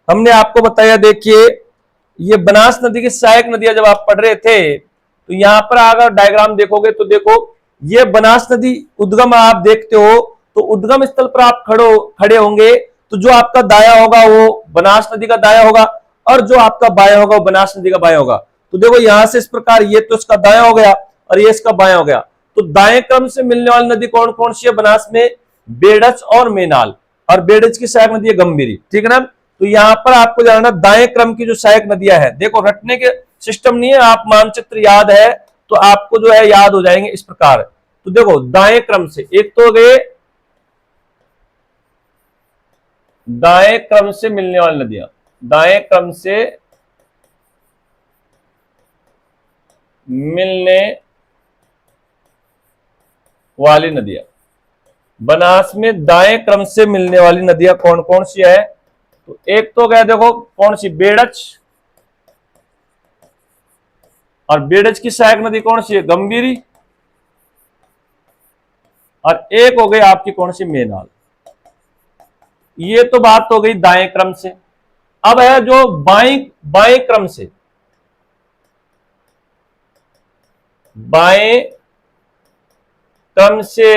हमने आपको बताया। देखिए ये बनास नदी की सहायक नदियां जब आप पढ़ रहे थे तो यहां पर अगर डायग्राम देखोगे तो देखो ये बनास नदी उद्गम आप देखते हो, तो उद्गम स्थल पर आप खड़े होंगे तो जो आपका दाया होगा वो बनास नदी का दाया होगा, और जो आपका बाया होगा वो बनास नदी का बाया होगा। तो देखो यहां से इस प्रकार ये तो इसका दाया हो गया और ये इसका बाया हो गया। तो दाएं क्रम से मिलने वाली नदी कौन कौन सी है बनास में? बेड़च और मेनाल, और बेड़च की सहायक नदी है गंभीरी, ठीक है ना। तो यहां पर आपको जानना दाएं क्रम की जो सहायक नदियां है, देखो रटने के सिस्टम नहीं है, आप मानचित्र याद है तो आपको जो है याद हो जाएंगे इस प्रकार। तो देखो दाएं क्रम से, एक तो गए दाएं क्रम से मिलने वाली नदियां, दाएं क्रम से मिलने वाली नदियां, बनास में दाएं क्रम से मिलने वाली नदियां कौन कौन सी है? तो एक तो गया देखो कौन सी, बेड़च, और बेड़च की सहायक नदी कौन सी है? गंभीरी, और एक हो गई आपकी कौन सी? मेनाल। ये तो बात हो गई दाएं क्रम से। अब है जो बाएं बाएं क्रम से, बाएं क्रम से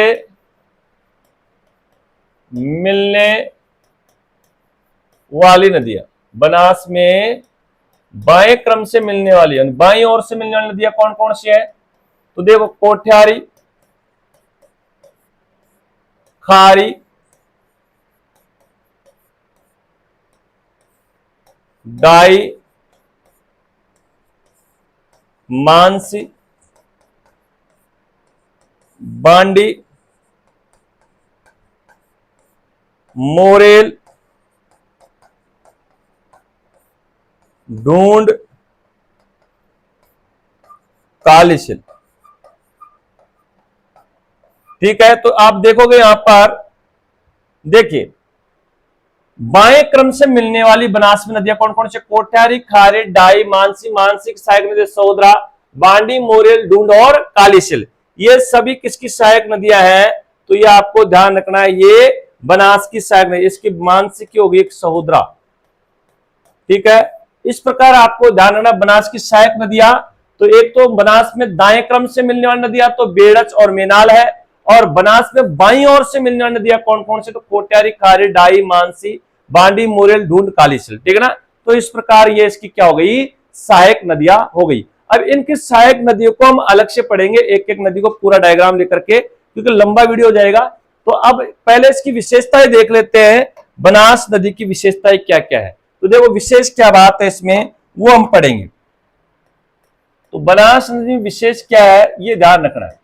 मिलने वाली नदियां, बनास में बाएं क्रम से मिलने वाली यानी बाएं ओर से मिलने वाली नदियां कौन कौन सी है? तो देखो कोठियारी, खारी, डाई, मानसी, बांडी, मोरेल, ढूंढ, कालीसिल, ठीक है। तो आप देखोगे यहां पर देखिए बाएं क्रम से मिलने वाली बनास में नदियां कौन कौन सी? कोठियारी, खारी, डाई, मानसी, मानसिक सहायक नदी सोदरा, बांडी, मोरेल, ढूंढ और कालीसिल, ये सभी किसकी सहायक नदियां हैं? तो ये आपको ध्यान रखना है, ये बनास की सहायक नदी, इसकी मानसिक की होगी एक सहोदरा, ठीक है। इस प्रकार आपको ध्यान रखना बनास की सहायक नदियां, तो एक तो बनास में दाएं क्रम से मिलने वाली नदियां तो बेड़च और मेनाल है, और बनास में बाईं ओर से मिलने वाली नदियां कौन कौन सी? तो कोट्यारी, खारी, डाई, मानसी, बांडी, मोरेल, ढूंढ, कालीसिल, ठीक है ना। तो इस प्रकार ये इसकी क्या हो गई? सहायक नदियां हो गई। अब इनकी सहायक नदियों को हम अलग से पढ़ेंगे, एक एक नदी को पूरा डायग्राम लेकर के, क्योंकि लंबा वीडियो हो जाएगा। तो अब पहले इसकी विशेषताएं देख लेते हैं, बनास नदी की विशेषताएं क्या क्या है। तो देखो विशेष क्या बात है इसमें वो हम पढ़ेंगे। तो बनास नदी विशेष क्या है ये ध्यान रखना है।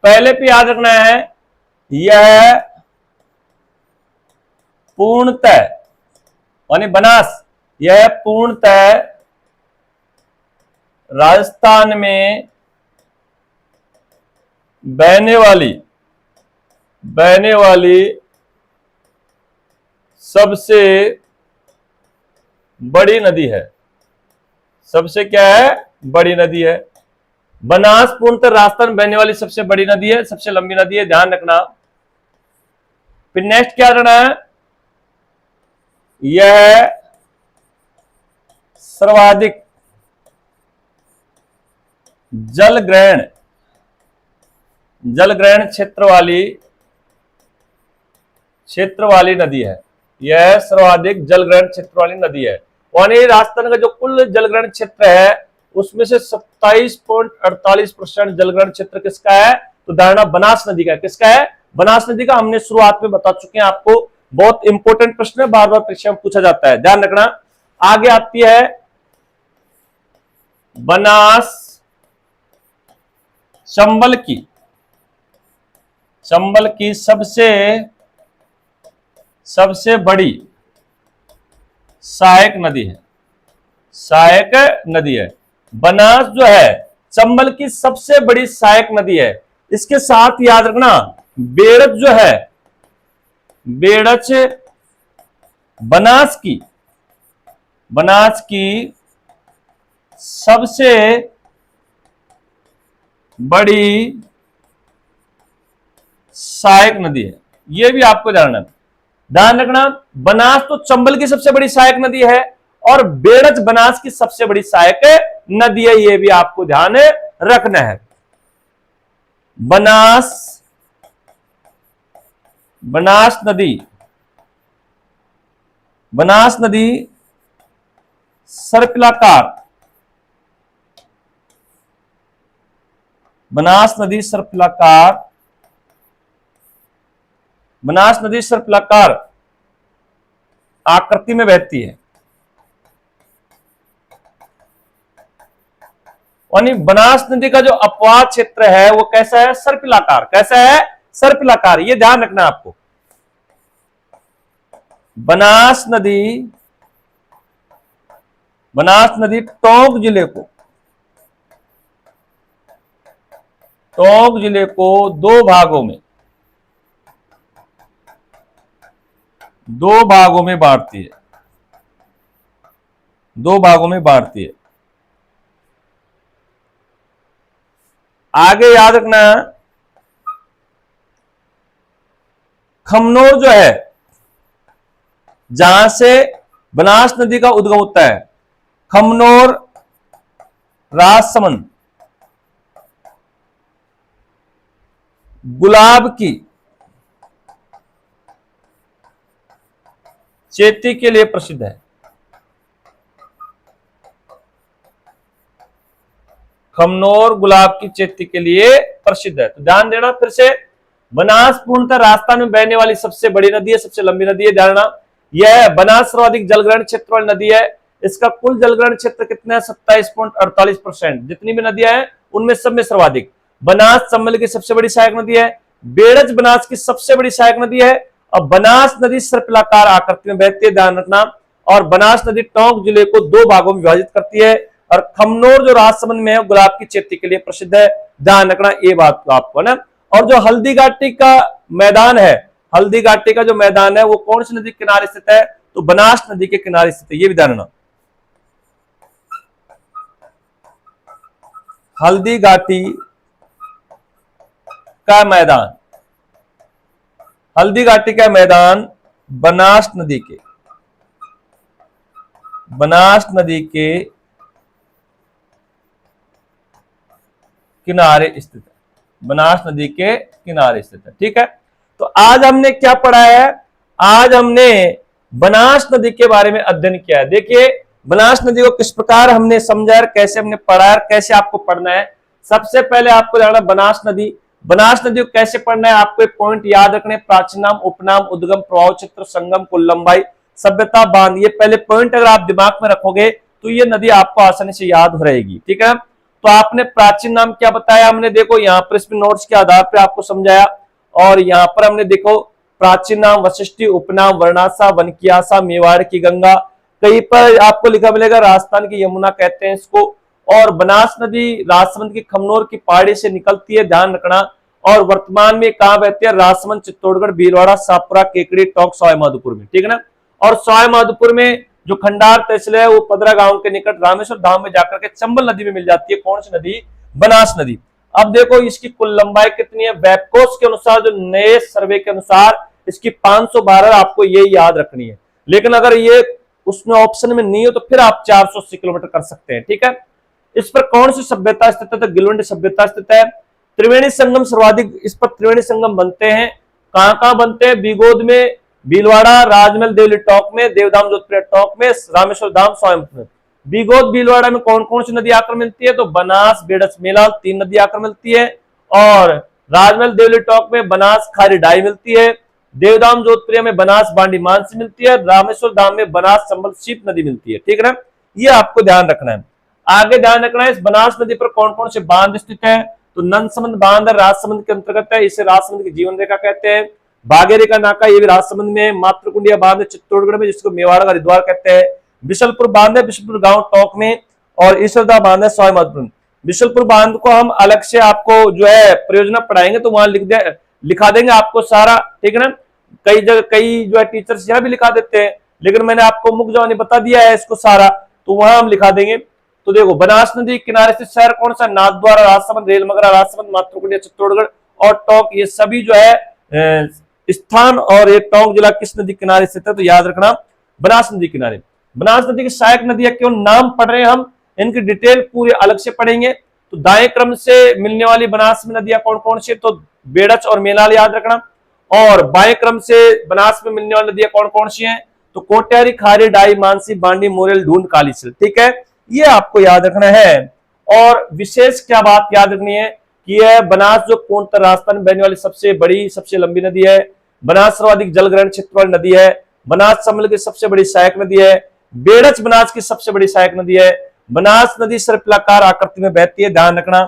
पहले पे याद रखना है यह पूर्णतः यानी बनास यह पूर्णतः राजस्थान में बहने वाली सबसे बड़ी नदी है, सबसे क्या है? बड़ी नदी है। बनास पूर्णतः राजस्थान बहने वाली सबसे बड़ी नदी है, सबसे लंबी नदी है, ध्यान रखना। फिर नेक्स्ट क्या रहना है? यह सर्वाधिक जल ग्रहण क्षेत्र वाली क्षेत्र वाली नदी है, यह सर्वाधिक जलग्रहण क्षेत्र वाली नदी है। यानी राजस्थान का जो कुल जलग्रहण क्षेत्र है उसमें से 27.48% जलग्रहण क्षेत्र किसका है? तो धारणा बनास नदी का है। किसका है? बनास नदी का। हमने शुरुआत में बता चुके हैं आपको, बहुत इंपॉर्टेंट प्रश्न है, बार बार परीक्षा में पूछा जाता है, ध्यान रखना। आगे आती है बनास चंबल की सबसे बड़ी सहायक नदी है, सहायक नदी है। बनास जो है चंबल की सबसे बड़ी सहायक नदी है। इसके साथ याद रखना बेड़च जो है, बेड़च बनास की सबसे बड़ी सहायक नदी है। यह भी आपको जानना, ध्यान रखना। बनास तो चंबल की सबसे बड़ी सहायक नदी है और बेड़च बनास की सबसे बड़ी सहायक नदी है, यह भी आपको ध्यान रखना है। बनास नदी सर्पिलाकार, बनास नदी सर्पिलाकार आकृति में बहती है। यानी बनास नदी का जो अपवाद क्षेत्र है वो कैसा है? सर्पिलाकार। कैसा है? सर्पिलाकार। ये ध्यान रखना आपको। बनास नदी टोंक जिले को दो भागों में बांटती है। आगे याद रखना, खमनोर जो है जहां से बनास नदी का उद्गम होता है, खमनोर, राजसमंद, गुलाब की चेती के लिए प्रसिद्ध है। खमनोर गुलाब की चेती के लिए प्रसिद्ध है। तो ध्यान देना फिर से, बनास पूर्णतः राजस्थान में बहने वाली सबसे बड़ी नदी है, सबसे लंबी नदी है, ध्यान देना। यह बनास सर्वाधिक जलग्रहण क्षेत्र वाली नदी है। इसका कुल जलग्रहण क्षेत्र कितना है? 27.48%। जितनी भी नदियां हैं उनमें सब में सर्वाधिक। बनास चंबल की सबसे बड़ी सहायक नदी है, बेड़च बनास की सबसे बड़ी सहायक नदी है, और बनास नदी सर्पिलाकार आकृति में बहती है, ध्यान रखना। और बनास नदी टोंक जिले को दो भागों में विभाजित करती है, और खमनोर जो राजसमंद में है गुलाब की चेती के लिए प्रसिद्ध है, ध्यान रखना ये बात तो आपको ना। और जो हल्दी घाटी का मैदान है, हल्दी घाटी का जो मैदान है वो कौन सी नदी के किनारे स्थित है? तो बनास नदी के किनारे स्थित है, ये भी ध्यान रखना। हल्दी घाटी का मैदान, हल्दी घाटी का मैदान बनास नदी के किनारे स्थित है, बनास नदी के किनारे स्थित है। ठीक है, तो आज हमने क्या पढ़ा है? आज हमने बनास नदी के बारे में अध्ययन किया है। देखिए बनास नदी को किस प्रकार हमने समझा है, कैसे हमने पढ़ा है, कैसे आपको पढ़ना है। सबसे पहले आपको जानना बनास नदी को कैसे पढ़ना है। आपको एक पॉइंट याद रखने, प्राचीन नाम, उपनाम, उद्गम, प्रवाह क्षेत्र, संगम, कुल लंबाई, सभ्यता, बांध। ये पहले पॉइंट अगर आप दिमाग में रखोगे तो ये नदी आपको आसानी से याद हो रहेगी। ठीक है, तो आपने प्राचीन नाम क्या बताया? हमने देखो यहाँ पर इसमें नोट्स के आधार पर आपको समझाया, और यहाँ पर हमने देखो प्राचीन नाम वशिष्ठी, उपनाम वर्णासा, वनकियासा, मेवाड़ की गंगा, कहीं पर आपको लिखा मिलेगा राजस्थान की यमुना कहते हैं इसको। और बनास नदी राजसमंद की खमनोर की पहाड़ी से निकलती है, ध्यान रखना। और वर्तमान में कहां बहती है? राजसमंद, चित्तौड़गढ़, भीलवाड़ा, शाहपुरा, केकड़ी, टोंक, सवाई माधोपुर में। ठीक है ना। और सवाई माधोपुर में जो खंडार तहसील है वो पदरा गांव के निकट रामेश्वर धाम में जाकर के चंबल नदी में मिल जाती है। कौन सी नदी? बनास नदी। अब देखो इसकी कुल लंबाई कितनी है? वेबकोस के अनुसार, जो नए सर्वे के अनुसार इसकी 512, आपको ये याद रखनी है। लेकिन अगर ये उसमें ऑप्शन में नहीं हो तो फिर आप 480 किलोमीटर कर सकते हैं। ठीक है, इस पर कौन सी सभ्यता स्थित है? तो गिलवंडी सभ्यता स्थित है। त्रिवेणी संगम सर्वाधिक, इस पर त्रिवेणी संगम बनते हैं। कहां कहां बनते हैं? बीगोद में, भीलवाड़ा, राजमहल, देवली टॉक में, देवधाम जोधपुर टॉक में, रामेश्वर धाम, स्वायंपुर में। बीगोद भीलवाड़ा में कौन कौन सी नदी आकर मिलती है? तो बनास, बेडस, मेलाल, 3 नदी आकर मिलती है। और राजमहल देवली टॉक में बनास, खारी, डाई मिलती है। देवधाम जोधपुर में बनास, बांडी, मानसी मिलती है। रामेश्वर धाम में बनास, चंबल, शीप नदी मिलती है। ठीक है ना, ये आपको ध्यान रखना है। आगे ध्यान रखना है इस बनास नदी पर कौन कौन से बांध स्थित है? तो नंदसमंद बांध राजसमंद के अंतर्गत है, इसे राजसमंद की जीवन रेखा कहते हैं। बागेरी का नाका, ये भी राजसमंद में। मातृकुंडिया बांध चित्तौड़गढ़ में, जिसको मेवाड़ का हरिद्वार कहते हैं। बिशलपुर बांध है बिशलपुर गांव टॉक में। और ईश्वरदा बांध है स्वायंपुर। बिशलपुर बांध को हम अलग से आपको जो है परियोजना पढ़ाएंगे तो वहां लिखा देंगे आपको सारा। ठीक है ना, कई जगह कई जो है टीचर्स यहाँ भी लिखा देते हैं, लेकिन मैंने आपको मुख जवानी बता दिया है इसको सारा, तो वहां हम लिखा देंगे। तो देखो, बनास नदी किनारे से शहर कौन सा? नाथद्वारा, राजसमंद, रेलमगरा, राजसमंद, मातृकुंडिया, चित्तौड़गढ़ और टोंक, ये सभी जो है स्थान। और ये टोंक जिला किस नदी किनारे स्थित है? तो याद रखना, बनास नदी किनारे। बनास नदी की सहायक नदियां केवल नाम पढ़ रहे हैं हम, इनकी डिटेल पूरी अलग से पढ़ेंगे। तो दाएं क्रम से मिलने वाली बनास में नदियां कौन कौन सी? तो बेड़च और मेलाल याद रखना। और बाएं क्रम से बनास में मिलने वाली नदियां कौन कौन सी हैं? तो कोट्यारी, खारी, डाई, मानसी, बांडी, मोरेल, ढूंढ, कालीसिल। ठीक है, ये आपको याद रखना है। और विशेष क्या बात याद रखनी है कि यह बनास जो पूर्णतः राजस्थान में बहने वाली सबसे बड़ी, सबसे लंबी नदी है। बनास सर्वाधिक जलग्रहण क्षेत्र वाली नदी है। बनास चंबल की सबसे बड़ी सहायक नदी है। बेड़च बनास की सबसे बड़ी सहायक नदी है। बनास नदी सर्पिलाकार आकृति में बहती है, ध्यान रखना।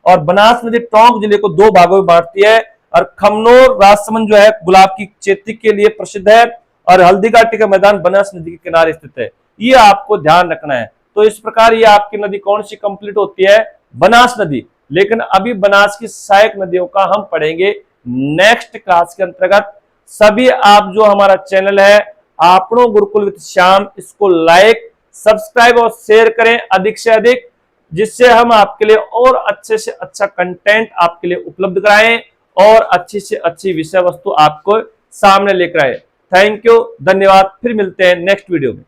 और बनास नदी टोंक जिले को 2 भागों में बांटती है। और खमनोर राजसमंद जो है गुलाब की खेती के लिए प्रसिद्ध है। और हल्दीघाटी का मैदान बनास नदी के किनारे स्थित है, ये आपको ध्यान रखना है। तो इस प्रकार ये आपकी नदी कौन सी कंप्लीट होती है? बनास नदी। लेकिन अभी बनास की सहायक नदियों का हम पढ़ेंगे नेक्स्ट क्लास के अंतर्गत। सभी आप जो हमारा चैनल है आपनो गुरुकुल विद श्याम, इसको लाइक, सब्सक्राइब और शेयर करें अधिक से अधिक, जिससे हम आपके लिए और अच्छे से अच्छा कंटेंट आपके लिए उपलब्ध कराएं और अच्छी से अच्छी विषय वस्तु आपको सामने लेकर आए। थैंक यू, धन्यवाद। फिर मिलते हैं नेक्स्ट वीडियो में।